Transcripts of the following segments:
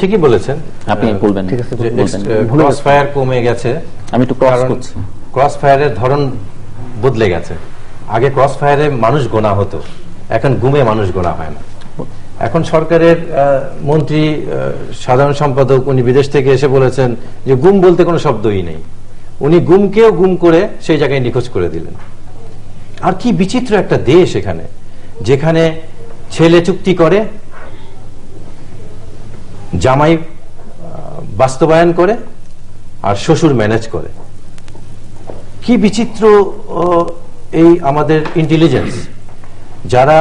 ঠিকই বলেছেন, আপনি বলবেন। ঠিক আছে, ক্রস ফায়ার কমে গেছে। আমি একটু ক্রস করছি। ক্রস ফায়ারের ধরন বদলে গেছে। আগে ক্রস ফায়ারে মানুষ গোনা হতো, এখন গুমে মানুষ গোনা হয় না। এখন সরকারের মন্ত্রী, সাধারণ সম্পাদক উনি বিদেশ থেকে এসে বলেছেন যে গুম বলতে কোনো শব্দই নেই। উনি গুমকেও গুম করে সেই জায়গায় নিখোঁজ করে দিলেন। আর কি বিচিত্র একটা দেশ এখানে, যেখানে ছেলে চুক্তি করে, জামাই বাস্তবায়ন করে, আর শ্বশুর ম্যানেজ করে। কি বিচিত্র এই আমাদের ইন্টেলিজেন্স, যারা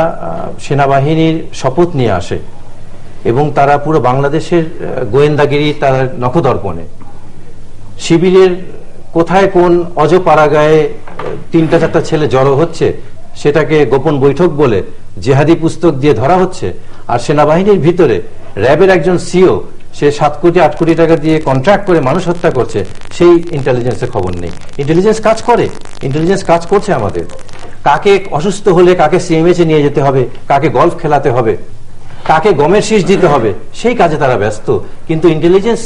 সেনাবাহিনীর শপথ নিয়ে আসে এবং তারা পুরো বাংলাদেশের গোয়েন্দাগিরি তার নখদর্পণে, শিবিরের কোথায় কোন অজপাড়াগায়ে 3-4টা ছেলে জড়ো হচ্ছে সেটাকে গোপন বৈঠক বলে জেহাদি পুস্তক দিয়ে ধরা হচ্ছে, আর সেনাবাহিনীর ভিতরে র্যাবের একজন সিও সে 7 কোটি 8 কোটি টাকা দিয়ে কন্ট্রাক্ট করে মানুষ হত্যা করছে, সেই ইন্টেলিজেন্সের খবর নেই। ইন্টেলিজেন্স কাজ করে, ইন্টেলিজেন্স কাজ করছে আমাদের। কাকে অসুস্থ হলে কাকে সিএমএইচে নিয়ে যেতে হবে, কাকে গলফ খেলাতে হবে, কাকে গমের শীষ দিতে হবে, সেই কাজে তারা ব্যস্ত। কিন্তু ইন্টেলিজেন্স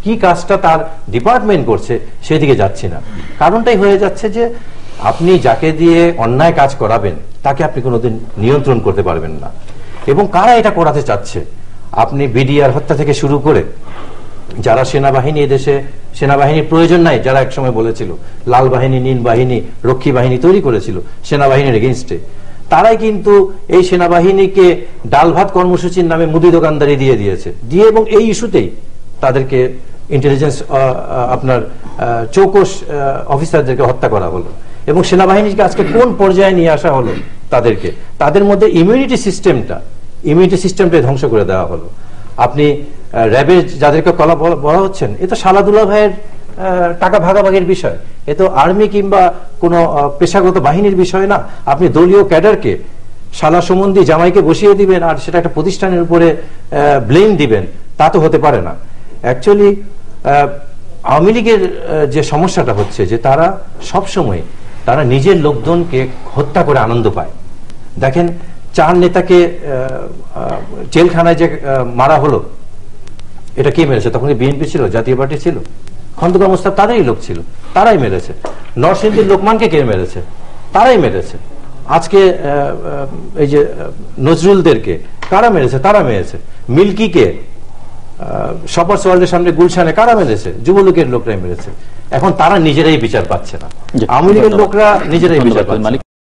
কি কাজটা তার ডিপার্টমেন্ট করছে সেদিকে যাচ্ছে না। কারণটাই হয়ে যাচ্ছে যে আপনি যাকে দিয়ে অন্যায় কাজ করাবেন তাকে আপনি কোনোদিন নিয়ন্ত্রণ করতে পারবেন না। এবং কারা এটা করাতে চাচ্ছে, আপনি বিডিআর হত্যা থেকে শুরু করে যারা সেনাবাহিনী, এদেশে সেনাবাহিনীর প্রয়োজন নাই যারা একসময় বলেছিল, লাল বাহিনী, নীল বাহিনী, রক্ষী বাহিনী তৈরি করেছিল সেনাবাহিনীর এগেইনস্টে, তারাই কিন্তু এই সেনাবাহিনীকে ডাল ভাত কর্মসূচির নামে মুদি দোকানদারি দিয়ে দিয়েছে, দিয়ে এবং এই ইস্যুতেই তাদেরকে ইন্টেলিজেন্স আপনার চৌকস অফিসারদেরকে হত্যা করা হলো। এবং সেনাবাহিনীকে আজকে কোন পর্যায়ে নিয়ে আসা হলো, তাদেরকে তাদের মধ্যে ইমিউনিটি সিস্টেমটাই ধ্বংস করে দেওয়া হলো। আপনি র্যাবের যাদেরকে কলা বলা হচ্ছেন, এ তো শালাদুল্লাহ ভাইয়ের টাকা ভাগাভাগির বিষয়, এ তো আর্মি কিংবা কোনো পেশাগত বাহিনীর বিষয় না। আপনি দলীয় ক্যাডারকে শালা সম্বন্ধী জামাইকে বসিয়ে দিবেন আর সেটা একটা প্রতিষ্ঠানের উপরে ব্লেম দিবেন, তা তো হতে পারে না। অ্যাকচুয়ালি আওয়ামী লীগের যে সমস্যাটা হচ্ছে যে তারা সবসময় তারা নিজের লোকজনকে হত্যা করে আনন্দ পায়। দেখেন 4 নেতাকে জেলখানায় যে মারা হলো, এটা কে মেরেছে? তখন বিএনপি ছিল, জাতীয় পার্টি ছিল, খন্দকার মোস্তাফ তাদেরই লোক ছিল, তারাই মেরেছে। নরসিংদীর লোকমানকে কে মেরেছে? তারাই মেরেছে। আজকে এই যে নজরুলদেরকে কারা মেরেছে? তারা মেরেছে। মিল্কিকে শপার্স ওয়ার্ল্ডের সামনে গুলশানে কারা মেরেছে? যুবলীগের লোকরাই মেরেছে। এখন তারা নিজেরাই বিচার পাচ্ছে না, আওয়ামী লীগের লোকরা নিজেরাই বিচার পাচ্ছে না।